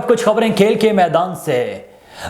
اب کچھ خبریں کھیل کے میدان سے۔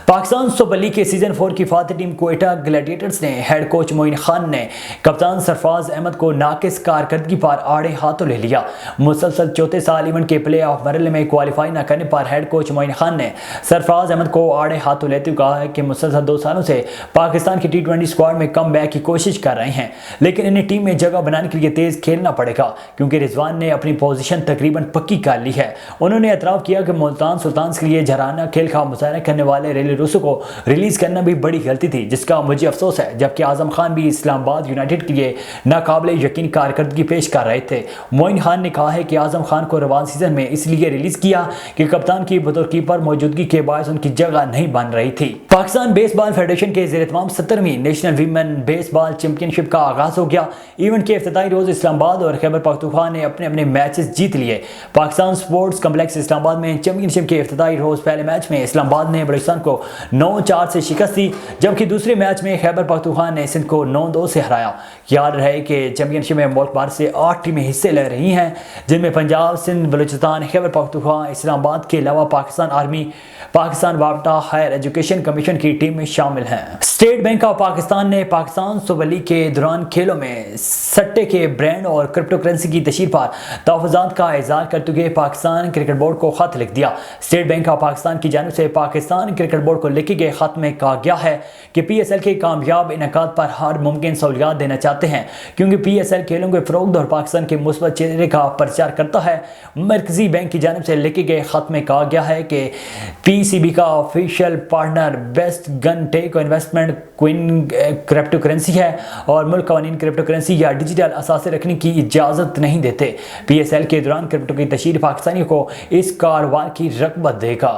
پاکستان سپر لیگ کے سیزن 4 کی فاتح ٹیم کوئٹہ گلیڈیٹرز نے ہیڈ کوچ معین خان نے کپتان سرفراز احمد کو ناقص کارکردگی پر آڑے ہاتھوں لے لیا۔ مسلسل چوتھے سال ایونٹ کے پلے آف مرحلے میں کوالیفائی نہ کرنے پر ہیڈ کوچ معین خان نے سرفراز احمد کو آڑے ہاتھوں لیتے ہوئے کہا ہے کہ مسلسل 2 سالوں سے پاکستان کی ٹی 20 اسکواڈ میں کم بیک کی کوشش کر رہے ہیں، لیکن انہیں ٹیم میں جگہ بنانے کے لیے تیز کھیلنا پڑے گا کیونکہ رضوان نے اپنی پوزیشن تقریباً پکی کر لی ہے۔ انہوں نے اعتراف کیا کہ ملتان سلطانز کے لیے جھرانہ کھیل کا مظاہرہ کرنے والے ریلی روسو کو ریلیز کرنا بھی بڑی غلطی تھی، جس کا مجھے افسوس ہے، جبکہ اعظم خان بھی اسلام آباد یونائیٹڈ کے لیے ناقابل یقین کارکردگی پیش کر رہے تھے۔ معین خان نے کہا ہے کہ اعظم خان کو رواں سیزن میں اس لیے ریلیز کیا کہ کپتان کی بطور کیپر موجودگی کے باعث ان کی جگہ نہیں بن رہی تھی۔ پاکستان بیس بال فیڈریشن کے زیر اہتمام 70ویں نیشنل ویمن بیس بال چیمپئن شپ کا آغاز ہو گیا۔ ایونٹ کے افتتاحی روز اسلام آباد اور خیبر پختونخوا نے اپنے اپنے میچز جیت لیے۔ پاکستان سپورٹس کمپلیکس اسلام آباد میں چیمپئن شپ کے افتتاحی روز پہلے میچ میں اسلام آباد نے بلوچستان کو 9-4 سے شکست دی، جبکہ دوسرے میچ میں خیبر پختونخوا نے سندھ کو 9-2 سے ہرایا۔ یاد رہے کہ چیمپئن شپ میں ملک بھر سے 8 ٹیمیں حصے لے رہی ہیں، جن میں پنجاب، سندھ، بلوچستان، خیبر پختونخوا، اسلام آباد کے علاوہ پاکستان آرمی، پاکستان رابطہ ہائر ایجوکیشن کمیشن کی ٹیم میں شامل ہیں۔ اسٹیٹ بینک آف پاکستان نے پاکستان سپر لیگ کے دوران کھیلوں میں سٹے کے برانڈ اور کرپٹو کرنسی کی تشہیر پر تحفظات کا اظہار کرتے ہوئے پاکستان کرکٹ بورڈ کو خط لکھ دیا۔ اسٹیٹ بینک آف پاکستان کی جانب سے پاکستان کرکٹ بورڈ کو لکھے گئے خط میں کہا گیا ہے کہ پی ایس ایل کے کامیاب انعقاد پر ہر ممکن سہولیات دینا چاہتے ہیں، کیونکہ پی ایس ایل کھیلوں کے فروغ اور پاکستان کے مثبت چہرے کا پرچار کرتا ہے۔ مرکزی بینک کی جانب سے لکھے گئے خط میں کہا گیا ہے کہ پی سی بی کا آفیشیل پارٹنر بیسٹ گن ٹیک انویسٹمنٹ کوئن کرپٹو کرنسی ہے اور ملک قوانین کرپٹو کرنسی یا ڈیجیٹل اثاثے رکھنے کی اجازت نہیں دیتے۔ پی ایس ایل کے دوران کرپٹو کی تشہیر پاکستانیوں کو اس کاروبار کی رغبت دے گا۔